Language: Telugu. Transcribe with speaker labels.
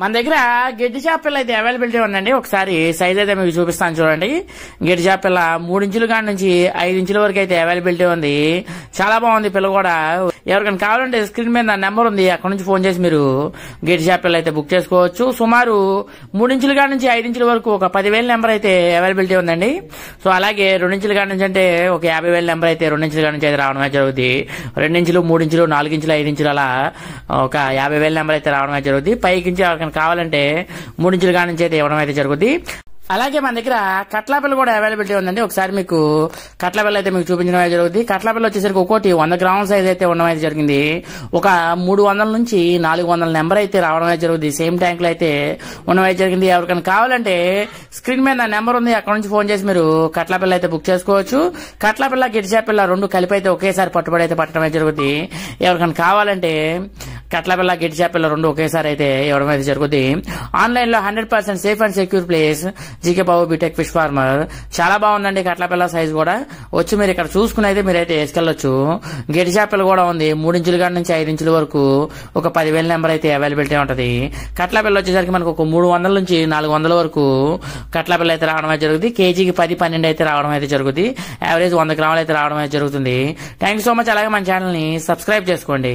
Speaker 1: మన దగ్గర గెడ్డి చేపలు అయితే అవైలబిలిటీ ఉందండి. ఒకసారి సైజ్ అయితే మీకు చూపిస్తాను చూడండి. గెడ్డి చేపల 3 ఇంచుల కాడ నుంచి 5 ఇంచుల వరకు అయితే అవైలబిలిటీ ఉంది. చాలా బాగుంది పిల్ల కూడా. ఎవరికైనా కావాలంటే స్క్రీన్ మీద నెంబర్ ఉంది, అక్కడ నుంచి ఫోన్ చేసి మీరు గెడ్డి చేపలు అయితే బుక్ చేసుకోవచ్చు. సుమారు 3 ఇంచుల కాడ నుంచి 5 ఇంచుల వరకు ఒక 10,000 నెంబర్ అయితే అవైలబిలిటీ ఉందండి. సో అలాగే 2 ఇంచుల కాడ నుంచి అంటే ఒక 50,000 నెంబర్ అయితే 2 ఇంచుల కాడ నుంచి అయితే రావడమే జరుగుతుంది. 2 ఇంచులు 3 ఇంచులు 4 ఇంచులు 5 ఇంచులు అలా ఒక 50,000 నెంబర్ అయితే రావడమే జరుగుతుంది. పైకి కావాలంటే 3 ఇంచుల కాడ నుంచి అయితే ఇవ్వడం అయితే జరుగుతుంది. అలాగే మన దగ్గర కట్ల కూడా అవైలబిలిటీ ఉందండి. ఒకసారి మీకు కట్ల అయితే మీకు చూపించడం అయితే జరుగుతుంది. కట్ల వచ్చేసరికి ఒక్కోటి 100 గ్రాముల సైజ్ అయితే ఉండడం అయితే జరిగింది. ఒక 300 నుంచి 400 నెంబర్ అయితే రావడం అయితే జరుగుతుంది. సేమ్ ట్యాంక్ లో అయితే ఉండడం అయితే జరిగింది. ఎవరికైనా కావాలంటే స్క్రీన్ మీద నెంబర్ ఉంది, అక్కడ నుంచి ఫోన్ చేసి మీరు కట్ల అయితే బుక్ చేసుకోవచ్చు. కట్ల గిడ్డి చేపల 2 కలిపి అయితే ఒకేసారి పట్టుబడి అయితే పట్టడం అయితే జరుగుతుంది. ఎవరికైనా కావాలంటే కట్ల గిడ్డి చేపల 2 ఒకేసారి అయితే ఇవ్వడం అయితే జరుగుతుంది. ఆన్లైన్ లో 100% safe and secure place GK Babu BTech fish farmer. చాలా బాగుందండి కట్ల సైజ్ కూడా. వచ్చి మీరు ఇక్కడ చూసుకుని అయితే మీరైతే వేసుకెళ్లొచ్చు. గెడ్డి చేపలు కూడా ఉంది. 3 ఇంచుల కాడ నుంచి 5 ఇంచుల వరకు ఒక 10,000 నెంబర్ అయితే అవైలబిలిటీ ఉంటది. కట్ల వచ్చేసరికి మనకు ఒక 300 నుంచి 400 వరకు కట్ల అయితే రావడం అయితే జరుగుతుంది. కేజీకి 10-12 అయితే రావడం అయితే జరుగుతుంది. యావరేజ్ 100 గ్రాములు అయితే రావడం అయితే జరుగుతుంది. Thank you so much. అలాగే మన ఛానల్ ని సబ్స్క్రైబ్ చేసుకోండి.